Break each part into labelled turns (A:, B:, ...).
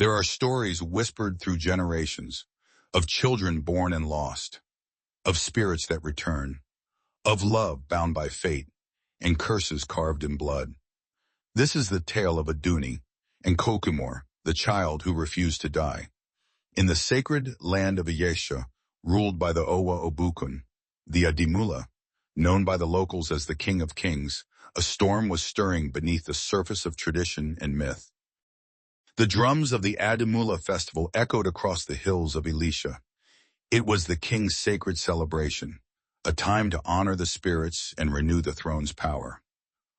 A: There are stories whispered through generations of children born and lost, of spirits that return, of love bound by fate, and curses carved in blood. This is the tale of Aduni and Kokumo, the child who refused to die. In the sacred land of Ayesha, ruled by the Owa Obukun, the Adimula, known by the locals as the King of Kings, a storm was stirring beneath the surface of tradition and myth. The drums of the Adimula festival echoed across the hills of Elisha. It was the king's sacred celebration, a time to honor the spirits and renew the throne's power.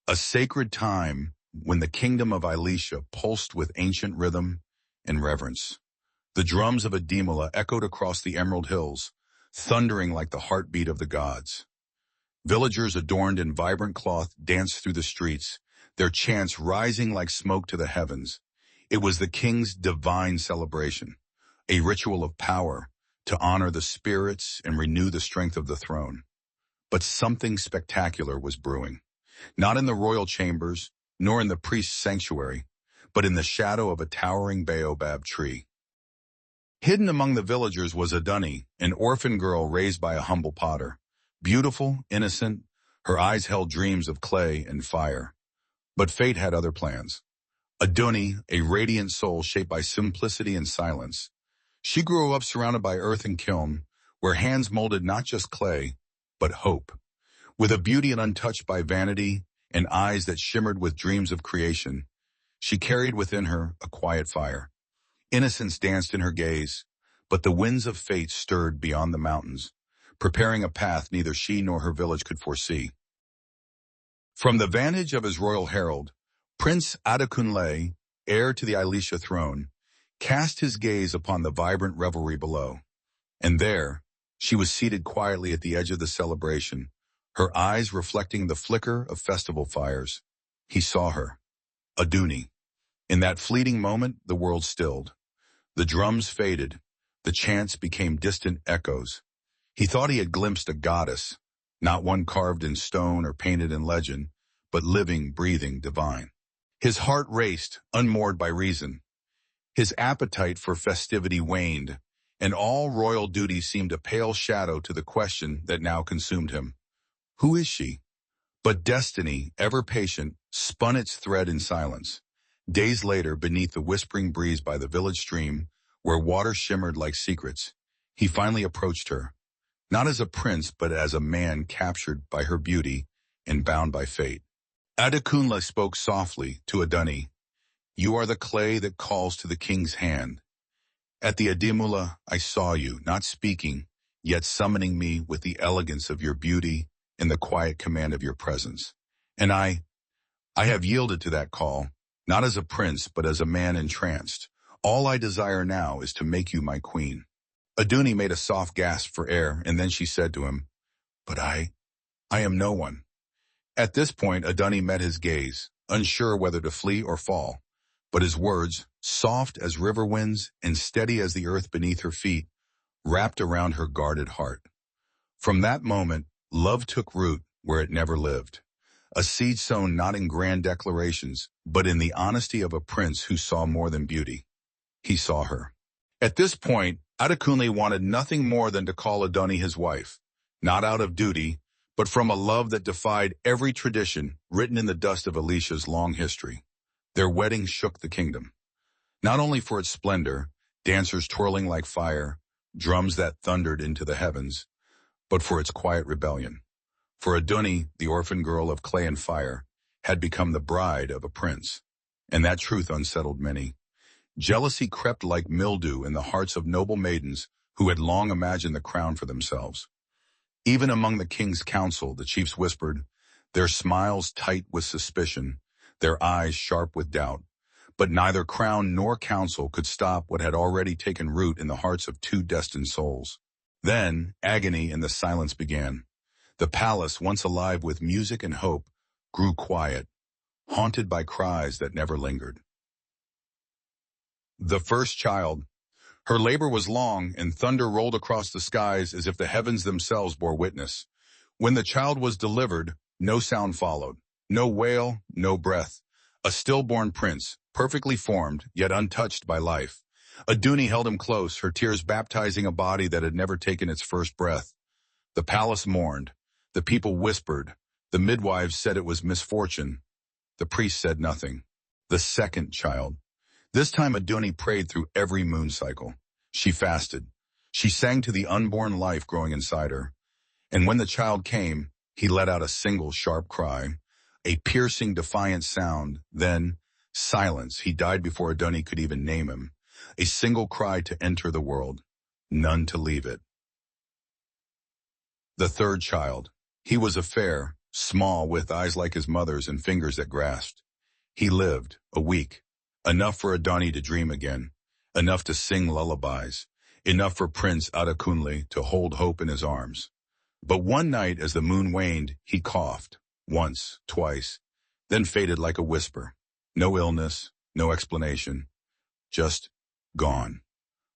A: A sacred time when the kingdom of Elisha pulsed with ancient rhythm and reverence. The drums of Adimula echoed across the Emerald Hills, thundering like the heartbeat of the gods. Villagers adorned in vibrant cloth danced through the streets, their chants rising like smoke to the heavens. It was the king's divine celebration, a ritual of power to honor the spirits and renew the strength of the throne. But something spectacular was brewing, not in the royal chambers, nor in the priest's sanctuary, but in the shadow of a towering baobab tree. Hidden among the villagers was Aduni, an orphan girl raised by a humble potter. Beautiful, innocent, her eyes held dreams of clay and fire. But fate had other plans. Aduni, a radiant soul shaped by simplicity and silence. She grew up surrounded by earth and kiln, where hands molded not just clay, but hope. With a beauty untouched by vanity and eyes that shimmered with dreams of creation, she carried within her a quiet fire. Innocence danced in her gaze, but the winds of fate stirred beyond the mountains, preparing a path neither she nor her village could foresee. From the vantage of his royal herald, Prince Adekunle, heir to the Elisha throne, cast his gaze upon the vibrant revelry below. And there, she was seated quietly at the edge of the celebration, her eyes reflecting the flicker of festival fires. He saw her, Aduni. In that fleeting moment, the world stilled. The drums faded, the chants became distant echoes. He thought he had glimpsed a goddess, not one carved in stone or painted in legend, but living, breathing, divine. His heart raced, unmoored by reason. His appetite for festivity waned, and all royal duty seemed a pale shadow to the question that now consumed him. Who is she? But destiny, ever patient, spun its thread in silence. Days later, beneath the whispering breeze by the village stream, where water shimmered like secrets, he finally approached her, not as a prince, but as a man captured by her beauty and bound by fate. Adekunle spoke softly to Aduni. You are the clay that calls to the king's hand. At the Adimula, I saw you, not speaking, yet summoning me with the elegance of your beauty and the quiet command of your presence. And I have yielded to that call, not as a prince, but as a man entranced. All I desire now is to make you my queen. Aduni made a soft gasp for air, and then she said to him, But I am no one. At this point, Aduni met his gaze, unsure whether to flee or fall. But his words, soft as river winds and steady as the earth beneath her feet, wrapped around her guarded heart. From that moment, love took root where it never lived. A seed sown not in grand declarations, but in the honesty of a prince who saw more than beauty. He saw her. At this point, Adekunle wanted nothing more than to call Aduni his wife, not out of duty, but from a love that defied every tradition written in the dust of Elisha's long history. Their wedding shook the kingdom. Not only for its splendor, dancers twirling like fire, drums that thundered into the heavens, but for its quiet rebellion. For Aduni, the orphan girl of clay and fire, had become the bride of a prince, and that truth unsettled many. Jealousy crept like mildew in the hearts of noble maidens who had long imagined the crown for themselves. Even among the king's council, the chiefs whispered, their smiles tight with suspicion, their eyes sharp with doubt. But neither crown nor council could stop what had already taken root in the hearts of two destined souls. Then, agony in the silence began. The palace, once alive with music and hope, grew quiet, haunted by cries that never lingered. The first child. Her labor was long, and thunder rolled across the skies as if the heavens themselves bore witness. When the child was delivered, no sound followed. No wail, no breath. A stillborn prince, perfectly formed, yet untouched by life. Aduni held him close, her tears baptizing a body that had never taken its first breath. The palace mourned. The people whispered. The midwives said it was misfortune. The priest said nothing. The second child. This time Aduni prayed through every moon cycle. She fasted. She sang to the unborn life growing inside her. And when the child came, he let out a single sharp cry, a piercing, defiant sound. Then, silence. He died before Aduni could even name him. A single cry to enter the world, none to leave it. The third child. He was a fair, small, with eyes like his mother's and fingers that grasped. He lived, a week, enough for Adani to dream again, enough to sing lullabies, enough for Prince Adekunle to hold hope in his arms. But one night as the moon waned, he coughed, once, twice, then faded like a whisper. No illness, no explanation, just gone.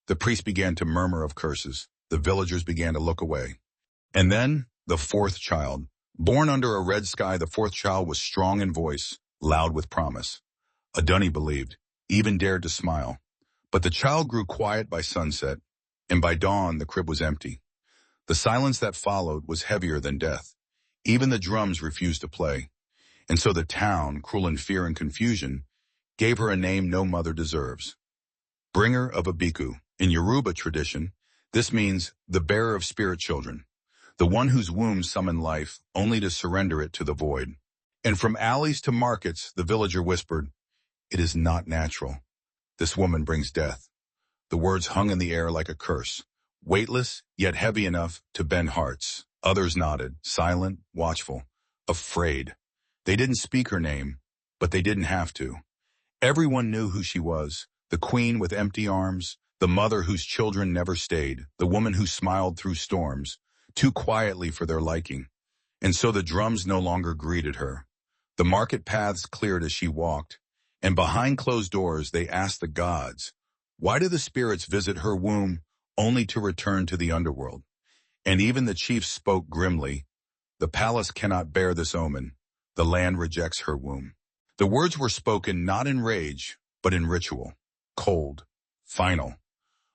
A: The priest began to murmur of curses. The villagers began to look away. And then, the fourth child. Born under a red sky, the fourth child was strong in voice, loud with promise. Aduni believed, even dared to smile. But the child grew quiet by sunset, and by dawn the crib was empty. The silence that followed was heavier than death. Even the drums refused to play. And so the town, cruel in fear and confusion, gave her a name no mother deserves. Bringer of Abiku. In Yoruba tradition, this means the bearer of spirit children, the one whose womb summoned life only to surrender it to the void. And from alleys to markets, the villager whispered, "It is not natural. This woman brings death." The words hung in the air like a curse, weightless yet heavy enough to bend hearts. Others nodded, silent, watchful, afraid. They didn't speak her name, but they didn't have to. Everyone knew who she was, the queen with empty arms, the mother whose children never stayed, the woman who smiled through storms, too quietly for their liking. And so the drums no longer greeted her. The market paths cleared as she walked, and behind closed doors they asked the gods, why do the spirits visit her womb only to return to the underworld? And even the chiefs spoke grimly, the palace cannot bear this omen, the land rejects her womb. The words were spoken not in rage, but in ritual, cold, final.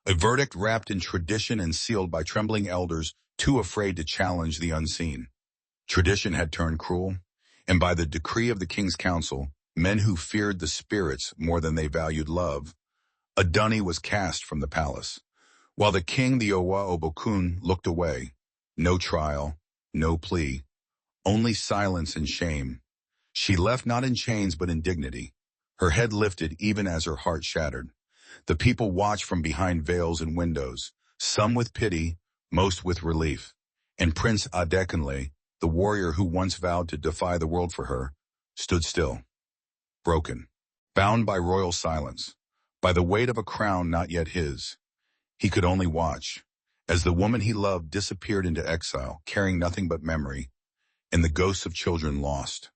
A: A verdict wrapped in tradition and sealed by trembling elders too afraid to challenge the unseen. Tradition had turned cruel, and by the decree of the king's council, men who feared the spirits more than they valued love, Aduni was cast from the palace. While the king, the Owa Obokun, looked away, no trial, no plea, only silence and shame. She left not in chains but in dignity, her head lifted even as her heart shattered. The people watched from behind veils and windows, some with pity, most with relief. And Prince Adekunle, the warrior who once vowed to defy the world for her, stood still, broken, bound by royal silence, by the weight of a crown not yet his. He could only watch, as the woman he loved disappeared into exile, carrying nothing but memory, and the ghosts of children lost.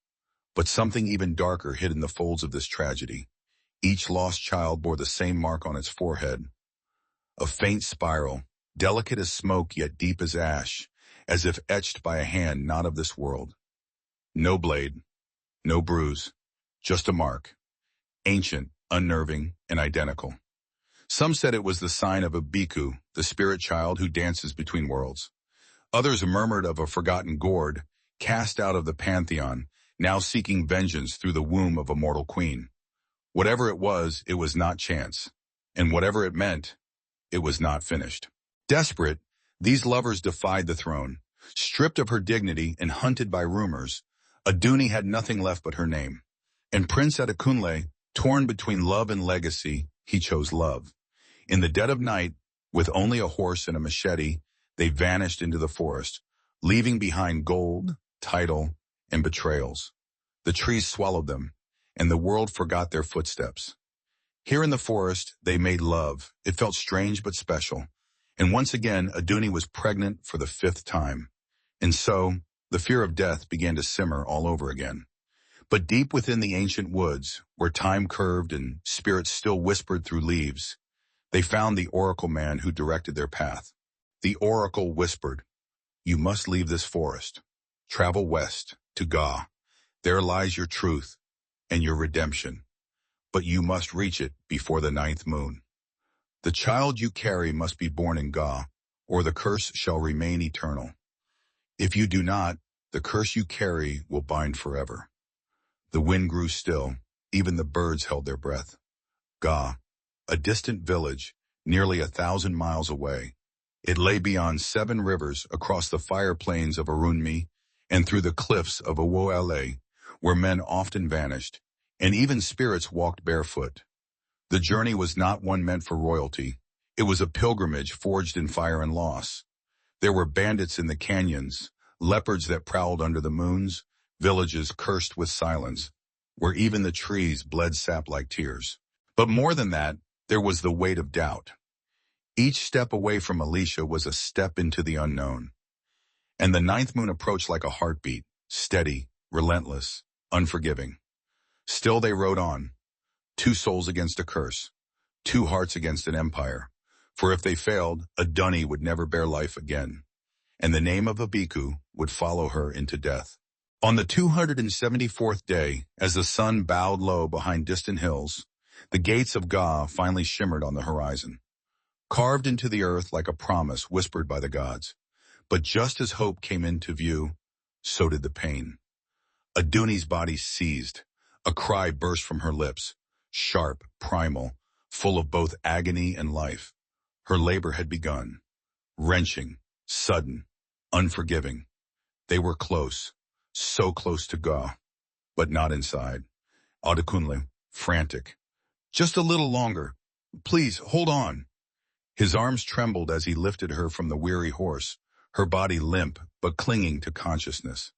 A: But something even darker hid in the folds of this tragedy. Each lost child bore the same mark on its forehead, a faint spiral, delicate as smoke yet deep as ash, as if etched by a hand not of this world. No blade, no bruise, just a mark, ancient, unnerving, and identical. Some said it was the sign of Abiku, the spirit child who dances between worlds. Others murmured of a forgotten gourd, cast out of the pantheon, now seeking vengeance through the womb of a mortal queen. Whatever it was not chance. And whatever it meant, it was not finished. Desperate, these lovers defied the throne. Stripped of her dignity and hunted by rumors, Aduni had nothing left but her name. And Prince Adekunle, torn between love and legacy, he chose love. In the dead of night, with only a horse and a machete, they vanished into the forest, leaving behind gold, title, and betrayals. The trees swallowed them, and the world forgot their footsteps. Here in the forest, they made love. It felt strange but special. And once again, Aduni was pregnant for the 5th time. And so, the fear of death began to simmer all over again. But deep within the ancient woods, where time curved and spirits still whispered through leaves, they found the oracle man who directed their path. The oracle whispered, "You must leave this forest. Travel west, to Ga. There lies your truth and your redemption." but you must reach it before the 9th moon. The child you carry must be born in Ga, or the curse shall remain eternal. If you do not, the curse you carry will bind forever. The wind grew still, even the birds held their breath. Ga, a distant village, nearly 1,000 miles away. It lay beyond 7 rivers across the fire plains of Arunmi and through the cliffs of Awoele, where men often vanished, and even spirits walked barefoot. The journey was not one meant for royalty. It was a pilgrimage forged in fire and loss. There were bandits in the canyons, leopards that prowled under the moons, villages cursed with silence, where even the trees bled sap like tears. But more than that, there was the weight of doubt. Each step away from Alicia was a step into the unknown. And the 9th moon approached like a heartbeat, steady, relentless, unforgiving. Still they rode on. 2 souls against a curse. 2 hearts against an empire. For if they failed, a dunny would never bear life again. And the name of Abiku would follow her into death. On the 274th day, as the sun bowed low behind distant hills, the gates of Ga finally shimmered on the horizon. Carved into the earth like a promise whispered by the gods. But just as hope came into view, so did the pain. Aduni's body seized. A cry burst from her lips, sharp, primal, full of both agony and life. Her labor had begun. Wrenching, sudden, unforgiving. They were close, so close to Ga, but not inside. Adekunle, frantic. Just a little longer. Please, hold on. His arms trembled as he lifted her from the weary horse, her body limp but clinging to consciousness.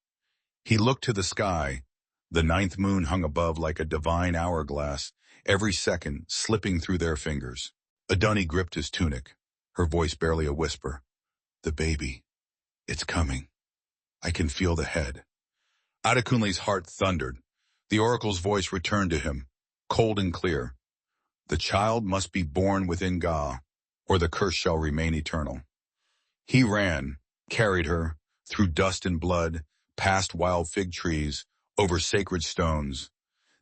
A: He looked to the sky. The 9th moon hung above like a divine hourglass, every second slipping through their fingers. Aduni gripped his tunic, her voice barely a whisper. The baby. It's coming. I can feel the head. Adekunle's heart thundered. The oracle's voice returned to him, cold and clear. The child must be born within Ga, or the curse shall remain eternal. He ran, carried her, through dust and blood, past wild fig trees, over sacred stones.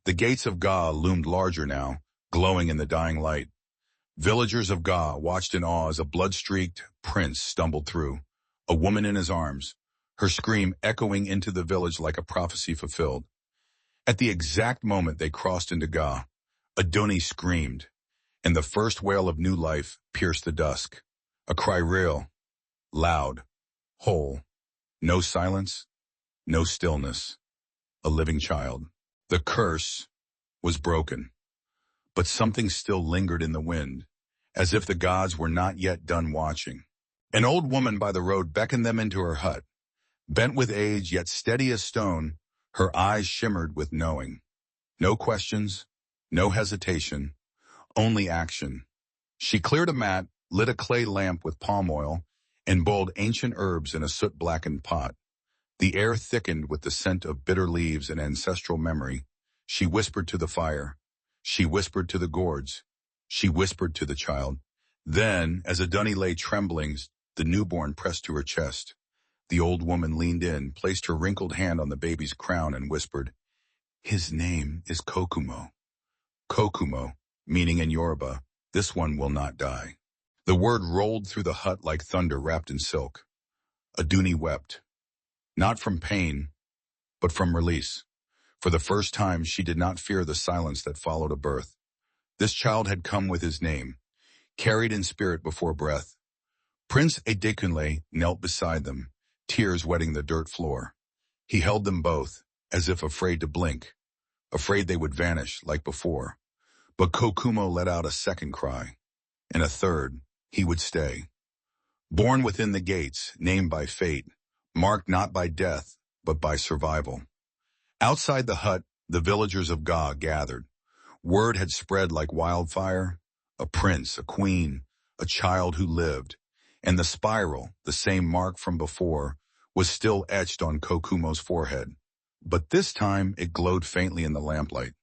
A: The gates of Ga loomed larger now, glowing in the dying light. Villagers of Ga watched in awe as a blood-streaked prince stumbled through, a woman in his arms, her scream echoing into the village like a prophecy fulfilled. At the exact moment they crossed into Ga, Aduni screamed, and the first wail of new life pierced the dusk. A cry real, loud, whole, no silence, no stillness. A living child. The curse was broken, but something still lingered in the wind, as if the gods were not yet done watching. An old woman by the road beckoned them into her hut. Bent with age, yet steady as stone, her eyes shimmered with knowing. No questions, no hesitation, only action. She cleared a mat, lit a clay lamp with palm oil, and boiled ancient herbs in a soot-blackened pot. The air thickened with the scent of bitter leaves and ancestral memory. She whispered to the fire. She whispered to the gourds. She whispered to the child. Then, as Aduni lay trembling, the newborn pressed to her chest. The old woman leaned in, placed her wrinkled hand on the baby's crown, and whispered, "His name is Kokumo." Kokumo, meaning in Yoruba, "This one will not die." The word rolled through the hut like thunder wrapped in silk. Aduni wept. Not from pain, but from release. For the first time, she did not fear the silence that followed a birth. This child had come with his name, carried in spirit before breath. Prince Adekunle knelt beside them, tears wetting the dirt floor. He held them both, as if afraid to blink, afraid they would vanish like before. But Kokumo let out a second cry, and a third. He would stay. Born within the gates, named by fate, marked not by death, but by survival. Outside the hut, the villagers of Ga gathered. Word had spread like wildfire. A prince, a queen, a child who lived. And the spiral, the same mark from before, was still etched on Kokumo's forehead. But this time it glowed faintly in the lamplight.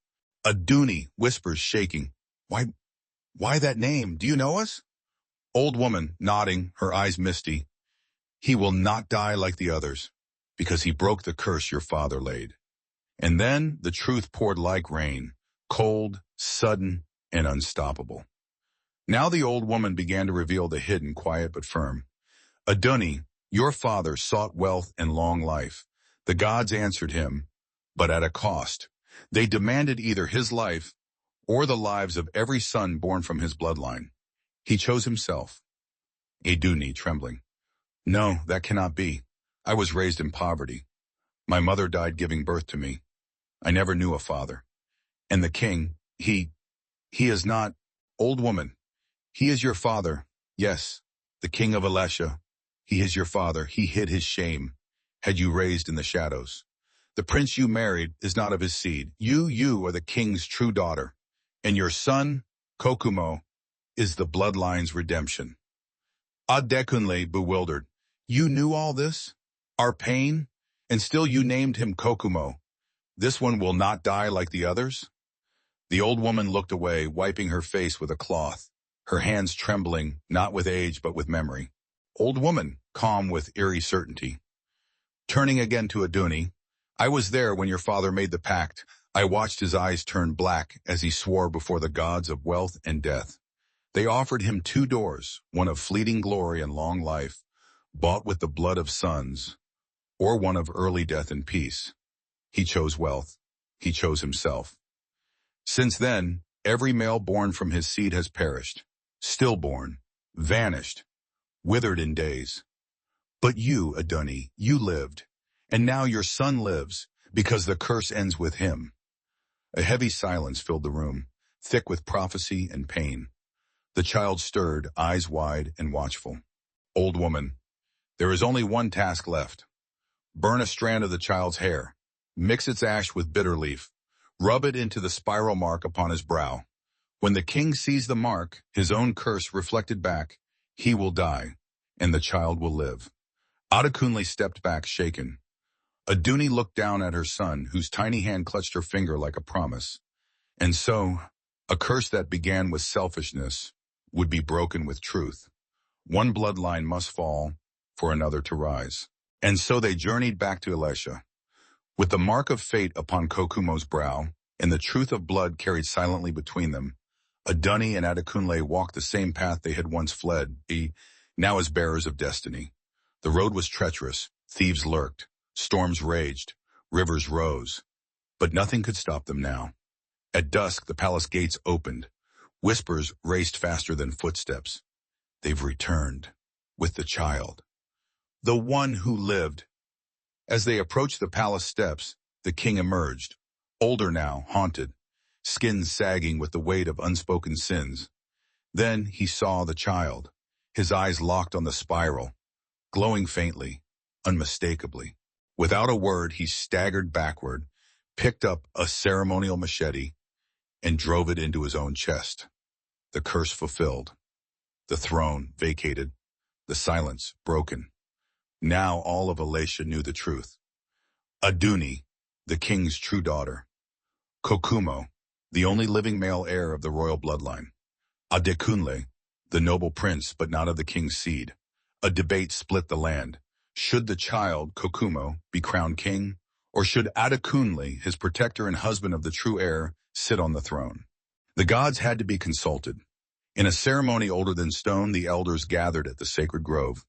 A: Aduni whispers shaking, Why that name? Do you know us?" Old woman, nodding, her eyes misty. "He will not die like the others, because he broke the curse your father laid." And then the truth poured like rain, cold, sudden, and unstoppable. Now the old woman began to reveal the hidden, quiet but firm. Aduni, your father sought wealth and long life. The gods answered him, but at a cost. They demanded either his life or the lives of every son born from his bloodline. He chose himself. Aduni, trembling. No, that cannot be. I was raised in poverty. My mother died giving birth to me. I never knew a father. And the king, he is not. Old woman, he is your father. Yes, the king of Alessia. He is your father. He hid his shame. Had you raised in the shadows. The prince you married is not of his seed. You are the king's true daughter. And your son, Kokumo, is the bloodline's redemption. Adekunle, bewildered. You knew all this? Our pain? And still you named him Kokumo. This one will not die like the others? The old woman looked away, wiping her face with a cloth, her hands trembling, not with age but with memory. Old woman, calm with eerie certainty. Turning again to Aduni, I was there when your father made the pact. I watched his eyes turn black as he swore before the gods of wealth and death. They offered him two doors, one of fleeting glory and long life, bought with the blood of sons, or one of early death and peace. He chose wealth. He chose himself. Since then, every male born from his seed has perished, stillborn, vanished, withered in days. But you, Aduni, you lived, and now your son lives, because the curse ends with him. A heavy silence filled the room, thick with prophecy and pain. The child stirred, eyes wide and watchful. Old woman, there is only one task left. Burn a strand of the child's hair. Mix its ash with bitter leaf. Rub it into the spiral mark upon his brow. When the king sees the mark, his own curse reflected back, he will die, and the child will live. Adekunle stepped back, shaken. Aduni looked down at her son, whose tiny hand clutched her finger like a promise. And so, a curse that began with selfishness would be broken with truth. One bloodline must fall for another to rise. And so they journeyed back to Alessia. With the mark of fate upon Kokumo's brow, and the truth of blood carried silently between them, Aduni and Adekunle walked the same path they had once fled, now as bearers of destiny. The road was treacherous, thieves lurked, storms raged, rivers rose, but nothing could stop them now. At dusk, the palace gates opened. Whispers raced faster than footsteps. They've returned, with the child. The one who lived. As they approached the palace steps, the king emerged, older now, haunted, skin sagging with the weight of unspoken sins. Then he saw the child, his eyes locked on the spiral, glowing faintly, unmistakably. Without a word, he staggered backward, picked up a ceremonial machete, and drove it into his own chest. The curse fulfilled. The throne vacated. The silence broken. Now all of Alessia knew the truth. Aduni, the king's true daughter. Kokumo, the only living male heir of the royal bloodline. Adekunle, the noble prince but not of the king's seed. A debate split the land. Should the child, Kokumo, be crowned king? Or should Adekunle, his protector and husband of the true heir, sit on the throne? The gods had to be consulted. In a ceremony older than stone, the elders gathered at the sacred grove.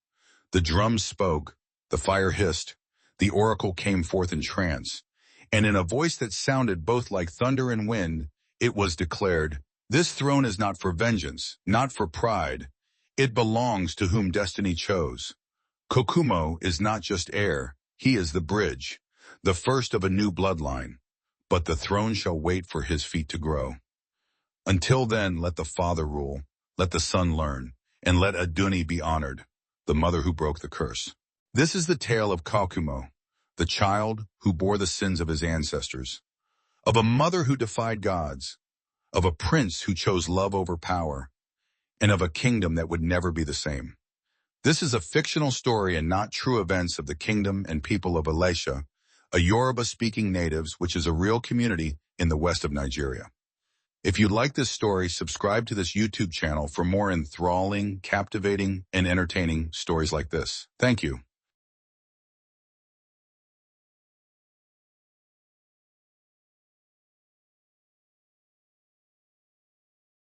A: The drums spoke, the fire hissed, the oracle came forth in trance, and in a voice that sounded both like thunder and wind, it was declared, "This throne is not for vengeance, not for pride. It belongs to whom destiny chose. Kokumo is not just heir, he is the bridge, the first of a new bloodline, but the throne shall wait for his feet to grow. Until then, let the father rule, let the son learn, and let Aduni be honored, the mother who broke the curse." This is the tale of Kokumo, the child who bore the sins of his ancestors, of a mother who defied gods, of a prince who chose love over power, and of a kingdom that would never be the same. This is a fictional story and not true events of the kingdom and people of Alessia, a Yoruba-speaking natives, which is a real community in the west of Nigeria. If you like this story, subscribe to this YouTube channel for more enthralling, captivating, and entertaining stories like this. Thank you.